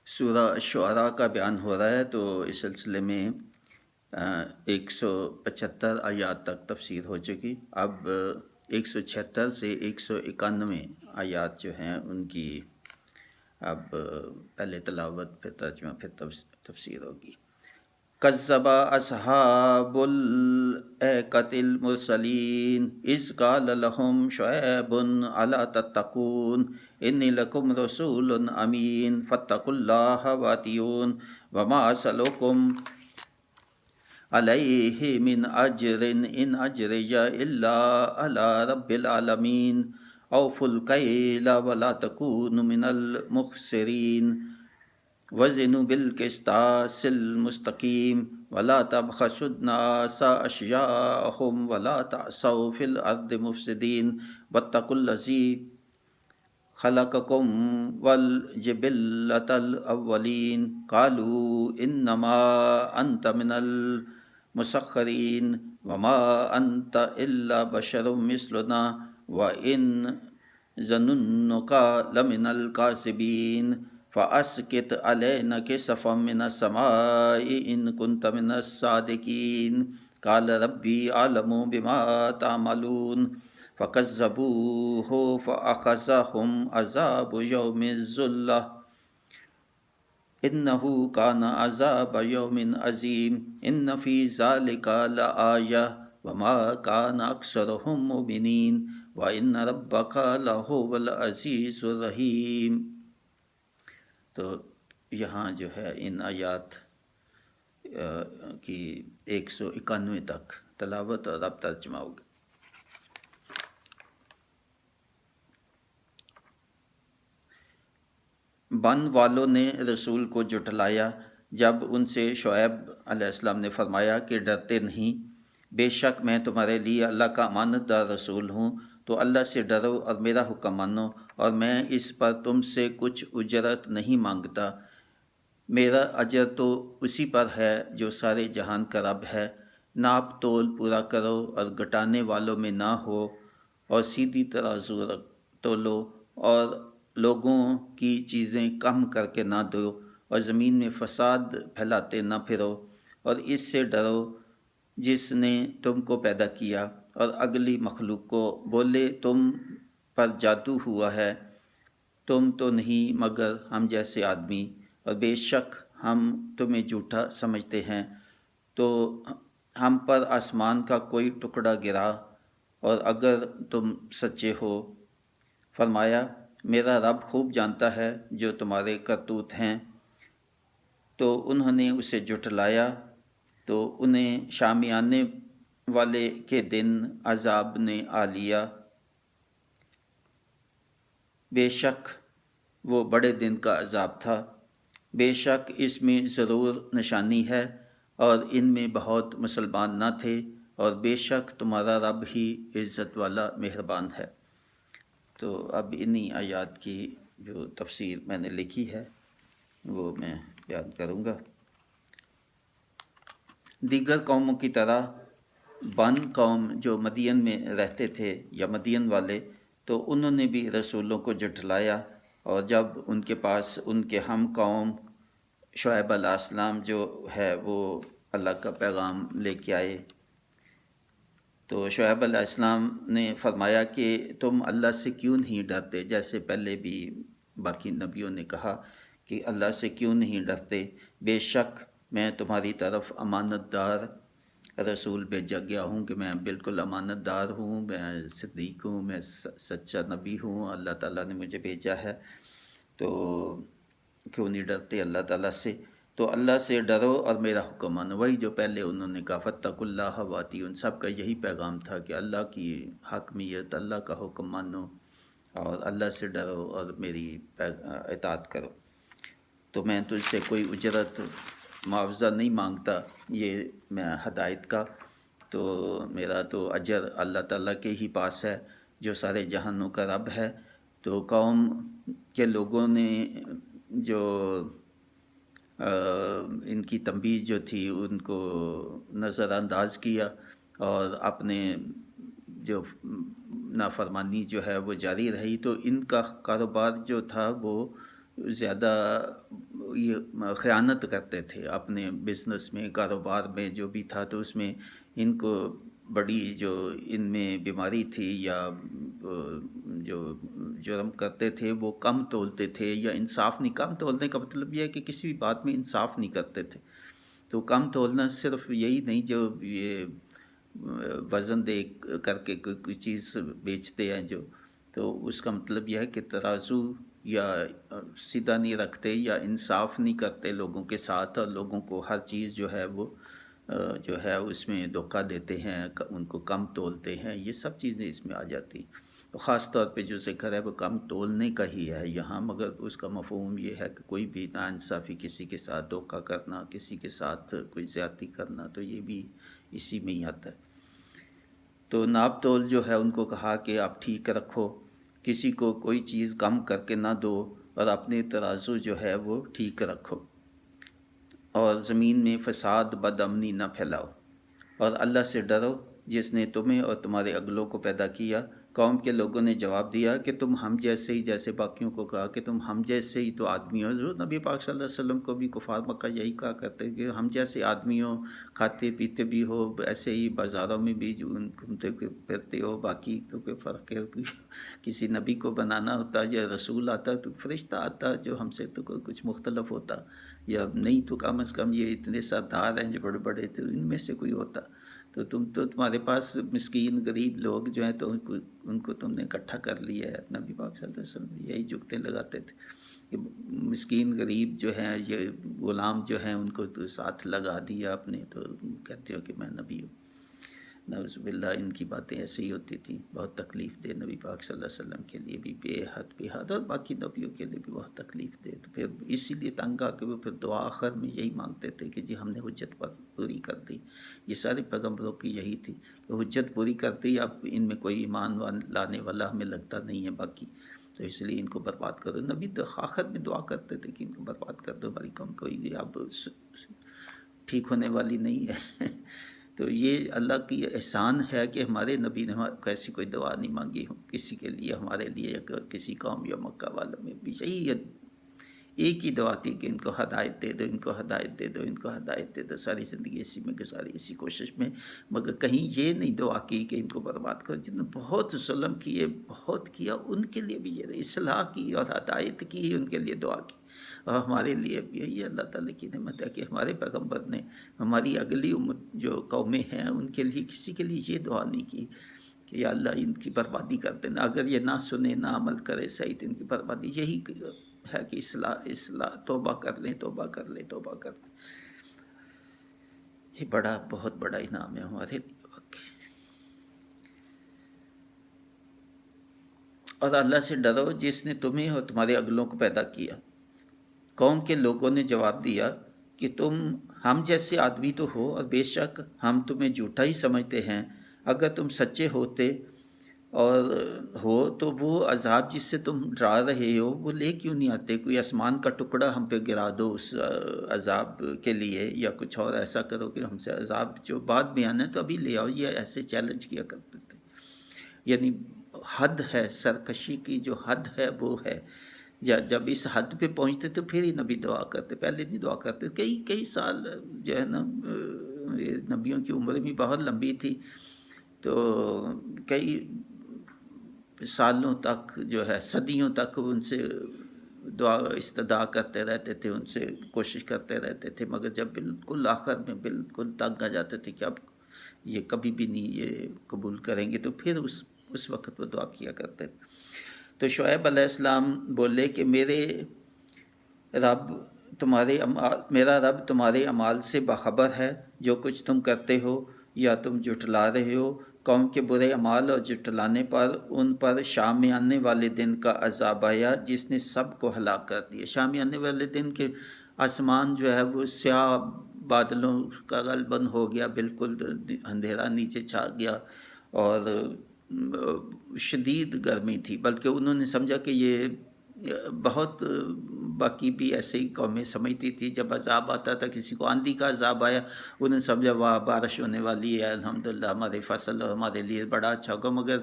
سورہ شعراء کا بیان ہو رہا ہے، تو اس سلسلے میں 175 آیات تک تفسیر ہو چکی۔ اب 176 سے 191 آیات جو ہیں ان کی اب پہلے تلاوت، پھر ترجمہ، پھر تفسیر ہوگی۔ کذب اصحاب الایکۃ المرسلین اذ قال لهم شعیب الا تتقون انی لکم رسول امین فاتقوا اللہ واطیعون وما اسألکم علیہ من اجر ان اجری الا علی رب العالمین اوفوا الکیل ولا تکونوا من المخسرین وزنوا بالقسطاس المستقیم ولا تبخسوا الناس اشیاءهم ولا تعثوا فی الارض مفسدین واتقوا الذی خلقکم والجبلۃ الاولین قالوا انما انت من المسخرین وما انت الا بشر مثلنا وان ظننک لمن الکاذبین فأسقط علینا کسفا من السماء ان كنت من الصادقین قال ربی اعلم بما تعملون فکذبوہ فأخذہم عذاب یوم الظلہ انہ کان عذاب یوم عظیم ان فی ذلک لآیہ وما کان اکثرہم مؤمنین وان ربک لہو العزیز الرحیم۔ تو یہاں جو ہے ان آیات کی 191 تک تلاوت اور اب ترجمہ ہوگا۔ بن والوں نے رسول کو جھٹلایا جب ان سے شعیب علیہ السلام نے فرمایا کہ ڈرتے نہیں، بے شک میں تمہارے لیے اللہ کا امانت دار رسول ہوں، تو اللہ سے ڈرو اور میرا حکم مانو، اور میں اس پر تم سے کچھ اجرت نہیں مانگتا، میرا اجر تو اسی پر ہے جو سارے جہان کا رب ہے۔ ناپ تول پورا کرو اور گٹانے والوں میں نہ ہو، اور سیدھی ترازو تولو، اور لوگوں کی چیزیں کم کر کے نہ دو، اور زمین میں فساد پھیلاتے نہ پھرو، اور اس سے ڈرو جس نے تم کو پیدا کیا اور اگلی مخلوق کو۔ بولے تم پر جادو ہوا ہے، تم تو نہیں مگر ہم جیسے آدمی، اور بے شک ہم تمہیں جھوٹا سمجھتے ہیں۔ تو ہم پر آسمان کا کوئی ٹکڑا گرا، اور اگر تم سچے ہو۔ فرمایا میرا رب خوب جانتا ہے جو تمہارے کرتوت ہیں۔ تو انہوں نے اسے جھٹلایا، تو انہیں شامیانے والے کے دن عذاب نے آ لیا، بے شک وہ بڑے دن کا عذاب تھا۔ بے شک اس میں ضرور نشانی ہے، اور ان میں بہت مسلمان نہ تھے، اور بے شک تمہارا رب ہی عزت والا مہربان ہے۔ تو اب انہی آیات کی جو تفسیر میں نے لکھی ہے وہ میں بیان کروں گا۔ دیگر قوموں کی طرح بن قوم جو مدین میں رہتے تھے یا مدین والے، تو انہوں نے بھی رسولوں کو جھٹلایا، اور جب ان کے پاس ان کے ہم قوم شعیب علیہ السلام جو ہے وہ اللہ کا پیغام لے کے آئے، تو شعیب علیہ السلام نے فرمایا کہ تم اللہ سے کیوں نہیں ڈرتے، جیسے پہلے بھی باقی نبیوں نے کہا کہ اللہ سے کیوں نہیں ڈرتے، بے شک میں تمہاری طرف امانت دار رسول بھیجا گیا ہوں، کہ میں بالکل امانت دار ہوں، میں صدیق ہوں، میں سچا نبی ہوں، اللہ تعالیٰ نے مجھے بھیجا ہے، تو کیوں نہیں ڈرتے اللہ تعالیٰ سے۔ تو اللہ سے ڈرو اور میرا حکم مانو، وہی جو پہلے انہوں نے کہا فاتقوا اللہ واطیعون، سب کا یہی پیغام تھا کہ اللہ کی حاکمیت، اللہ کا حکم مانو، اور اللہ سے ڈرو اور میری اطاعت کرو۔ تو میں تجھ سے کوئی اجرت معاوضہ نہیں مانگتا، یہ میں ہدایت کا، تو میرا تو اجر اللہ تعالیٰ کے ہی پاس ہے جو سارے جہانوں کا رب ہے۔ تو قوم کے لوگوں نے جو ان کی تنبیہ جو تھی ان کو نظر انداز کیا، اور اپنے جو نافرمانی جو ہے وہ جاری رہی، تو ان کا کاروبار جو تھا وہ زیادہ یہ خیانت کرتے تھے اپنے بزنس میں، کاروبار میں جو بھی تھا، تو اس میں ان کو بڑی جو ان میں بیماری تھی، یا جو جرم کرتے تھے وہ کم تولتے تھے، یا انصاف نہیں. کم تولنے کا مطلب یہ ہے کہ کسی بھی بات میں انصاف نہیں کرتے تھے. تو کم تولنا صرف یہی نہیں جو یہ وزن دے کر کے کوئی چیز بیچتے ہیں جو، تو اس کا مطلب یہ ہے کہ ترازو یا سیدھا نہیں رکھتے، یا انصاف نہیں کرتے لوگوں کے ساتھ، اور لوگوں کو ہر چیز جو ہے وہ جو ہے اس میں دھوکہ دیتے ہیں، ان کو کم تولتے ہیں. یہ سب چیزیں اس میں آ جاتی ہیں. تو خاص طور پہ جو ذکر ہے وہ کم تولنے کا ہی ہے یہاں، مگر اس کا مفہوم یہ ہے کہ کوئی بھی ناانصافی، کسی کے ساتھ دھوکہ کرنا، کسی کے ساتھ کوئی زیادتی کرنا، تو یہ بھی اسی میں ہی آتا ہے. تو ناپ تول جو ہے ان کو کہا کہ آپ ٹھیک رکھو، کسی کو کوئی چیز کم کر کے نہ دو، اور اپنے ترازو جو ہے وہ ٹھیک رکھو، اور زمین میں فساد بد امنی نہ پھیلاؤ، اور اللہ سے ڈرو جس نے تمہیں اور تمہارے اگلوں کو پیدا کیا. قوم کے لوگوں نے جواب دیا کہ تم ہم جیسے ہی، جیسے باقیوں کو کہا کہ تم ہم جیسے ہی تو آدمی ہو. حضور نبی پاک صلی اللہ علیہ وسلم کو بھی کفار مکہ یہی کہا کرتے کہ ہم جیسے آدمی ہو، کھاتے پیتے بھی ہو، ایسے ہی بازاروں میں بھی جو گھومتے پھرتے ہو، باقی تو کوئی فرق ہے. کسی نبی کو بنانا ہوتا یا رسول آتا تو فرشتہ آتا جو ہم سے تو کچھ مختلف ہوتا، یا نہیں تو کم از کم یہ اتنے سردار ہیں جو بڑے بڑے، تو ان میں سے کوئی ہوتا. تو تمہارے پاس مسکین غریب لوگ جو ہیں تو ان کو تم نے اکٹھا کر لیا ہے. نبی پاک صلی اللہ علیہ وسلم یہی جگتیں لگاتے تھے کہ مسکین غریب جو ہیں، یہ غلام جو ہیں، ان کو تو ساتھ لگا دیا اپنے، تو کہتے ہو کہ میں نبی ہوں. نعوذ باللہ ان کی باتیں ایسے ہی ہوتی تھیں. بہت تکلیف دہ نبی پاک صلی اللہ علیہ وسلم کے لیے بھی بے حد، اور باقی نبیوں کے لیے بھی بہت تکلیف دہ. تو پھر اسی لیے تنگ آ کے وہ پھر دعا آخر میں یہی مانگتے تھے کہ جی ہم نے حجت پر پوری کر دی. یہ سارے پیغمبروں کی یہی تھی کہ حجت پوری کر دی، اب ان میں کوئی ایمان لانے والا ہمیں لگتا نہیں ہے باقی، تو اس لیے ان کو برباد کرو. نبی تو آخر میں دعا کرتے تھے کہ ان کو برباد کر دو، ہماری قوم کوئی اب ٹھیک ہونے والی نہیں ہے. تو یہ اللہ کی احسان ہے کہ ہمارے نبی نے ایسی کوئی دعا نہیں مانگی کسی کے لیے، ہمارے لیے، کسی قوم یا مکہ والوں میں بھی یہی ایک ہی دعا تھی کہ ان کو ہدایت دے دو، ان کو ہدایت دے دو، ان کو ہدایت دے دو. ساری زندگی اسی میں گزاری، اسی کوشش میں، مگر کہیں یہ نہیں دعا کی کہ ان کو برباد کرو. جنہوں نے بہت ظلم کیے، بہت کیا، ان کے لیے بھی یہ اصلاح کی اور ہدایت کی، ان کے لیے دعا کی. اور ہمارے لیے بھی یہی اللہ تعالیٰ کی نعمت ہے کہ ہمارے پیغمبر نے ہماری اگلی امت جو قومیں ہیں ان کے لیے کسی کے لیے یہ دعا نہیں کی کہ یا اللہ ان کی بربادی کر دینا، اگر یہ نہ سنے نہ عمل کرے صحیح تو ان کی بربادی. یہی ہے کہ اصلاح، توبہ کر لیں، توبہ کر لیں، توبہ کر لیں. یہ بہت بڑا انعام ہے ہمارے لیے. اور اللہ سے ڈرو جس نے تمہیں اور تمہارے اگلوں کو پیدا کیا. قوم کے لوگوں نے جواب دیا کہ تم ہم جیسے آدمی تو ہو، اور بے شک ہم تمہیں جھوٹا ہی سمجھتے ہیں. اگر تم سچے ہوتے اور ہو تو وہ عذاب جس سے تم ڈرا رہے ہو وہ لے کیوں نہیں آتے؟ کوئی آسمان کا ٹکڑا ہم پہ گرا دو اس عذاب کے لیے، یا کچھ اور ایسا کرو کہ ہم سے عذاب جو بعد میں آنا ہے تو ابھی لے آؤ. یہ ایسے چیلنج کیا کرتے تھے. یعنی حد ہے، سرکشی کی جو حد ہے وہ ہے. جب اس حد پہ پہنچتے تو پھر ہی نبی دعا کرتے، پہلے نہیں دعا کرتے. کئی سال جو ہے نا، نبیوں کی عمر بھی بہت لمبی تھی، تو کئی سالوں تک جو ہے، صدیوں تک ان سے دعا استدعا کرتے رہتے تھے، ان سے کوشش کرتے رہتے تھے، مگر جب بالکل آخر میں بالکل تنگ آ جاتے تھے کہ اب یہ کبھی بھی نہیں یہ قبول کریں گے، تو پھر اس وقت وہ دعا کیا کرتے تھے. تو شعیب علیہ السلام بولے کہ میرا رب تمہارے اعمال سے باخبر ہے، جو کچھ تم کرتے ہو یا تم جھٹلا رہے ہو. قوم کے برے اعمال اور جھٹلانے پر ان پر شام میں آنے والے دن کا عذاب آیا جس نے سب کو ہلاک کر دیا. شام میں آنے والے دن کے آسمان جو ہے وہ سیاہ بادلوں کا غالباً ہو گیا، بالکل اندھیرا نیچے چھا گیا، اور شدید گرمی تھی. بلکہ انہوں نے سمجھا کہ یہ بہت، باقی بھی ایسے ہی قومیں سمجھتی تھی جب عذاب آتا تھا، کسی کو آندھی کا عذاب آیا انہوں نے سمجھا واہ بارش ہونے والی ہے، الحمدللہ ہمارے فصل اور ہمارے لیے بڑا اچھا ہوگا. مگر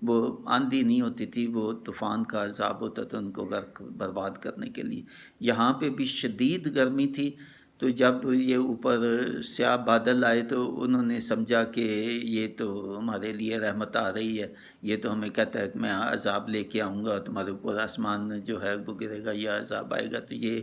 وہ آندھی نہیں ہوتی تھی، وہ طوفان کا عذاب ہوتا تھا ان کو غرق برباد کرنے کے لیے۔ یہاں پہ بھی شدید گرمی تھی، تو جب یہ اوپر سیاہ بادل آئے تو انہوں نے سمجھا کہ یہ تو ہمارے لیے رحمت آ رہی ہے، یہ تو ہمیں کہتا ہے کہ میں عذاب لے کے آؤں گا، تمہارے اوپر آسمان جو ہے وہ گرے گا، یہ عذاب آئے گا۔ تو یہ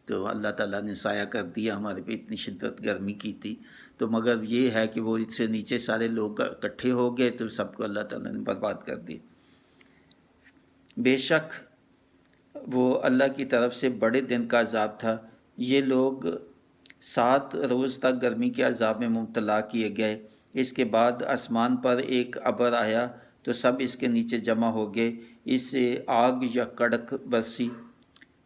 تو اللہ تعالیٰ نے سایہ کر دیا، ہمارے پہ اتنی شدت گرمی کی تھی۔ تو مگر یہ ہے کہ وہ اس سے نیچے سارے لوگ اکٹھے ہو گئے تو سب کو اللہ تعالیٰ نے برباد کر دی۔ بے شک وہ اللہ کی طرف سے بڑے دن کا عذاب تھا۔ یہ لوگ 7 روز تک گرمی کے عذاب میں مبتلا کیے گئے۔ اس کے بعد آسمان پر ایک ابر آیا تو سب اس کے نیچے جمع ہو گئے۔ اس سے آگ یا کڑک برسی،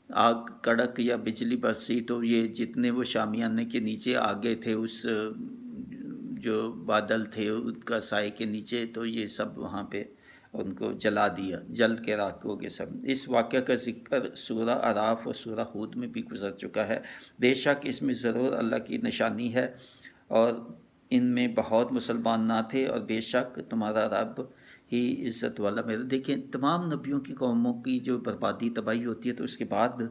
آگ کڑک یا بجلی برسی، تو یہ جتنے وہ شامیانے کے نیچے آگے تھے اس جو بادل تھے ان کا سائے کے نیچے، تو یہ سب وہاں پہ ان کو جلا دیا، جل کے راکھ ہو گئے سب۔ اس واقعہ کا ذکر سورہ اعراف اور سورہ ہود میں بھی گزر چکا ہے۔ بے شک اس میں ضرور اللہ کی نشانی ہے اور ان میں بہت مسلمان نہ تھے، اور بے شک تمہارا رب ہی عزت والا میرا۔ دیکھیں تمام نبیوں کی قوموں کی جو بربادی تباہی ہوتی ہے تو اس کے بعد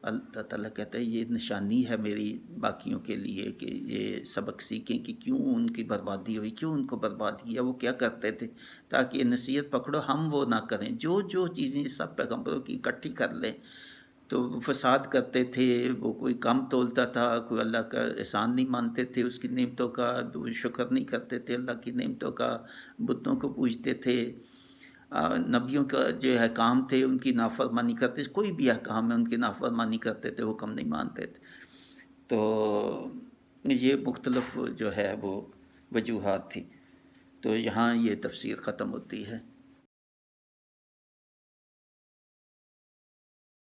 اللہ تعالیٰ کہتا ہے یہ نشانی ہے میری باقیوں کے لیے کہ یہ سبق سیکھیں کہ کیوں ان کی بربادی ہوئی، کیوں ان کو برباد کیا، وہ کیا کرتے تھے، تاکہ یہ نصیحت پکڑو ہم وہ نہ کریں۔ جو چیزیں سب پیغمبروں کی اکٹھی کر لیں، تو فساد کرتے تھے، وہ کوئی کم تولتا تھا، کوئی اللہ کا احسان نہیں مانتے تھے، اس کی نعمتوں کا شکر نہیں کرتے تھے، اللہ کی نعمتوں کا، بتوں کو پوجتے تھے، نبیوں کا جو احکام تھے ان کی نافرمانی کرتے، کوئی بھی احکام ہے ان کی نافرمانی کرتے تھے، حکم نہیں مانتے تھے۔ تو یہ مختلف جو ہے وہ وجوہات تھی۔ تو یہاں یہ تفسیر ختم ہوتی ہے۔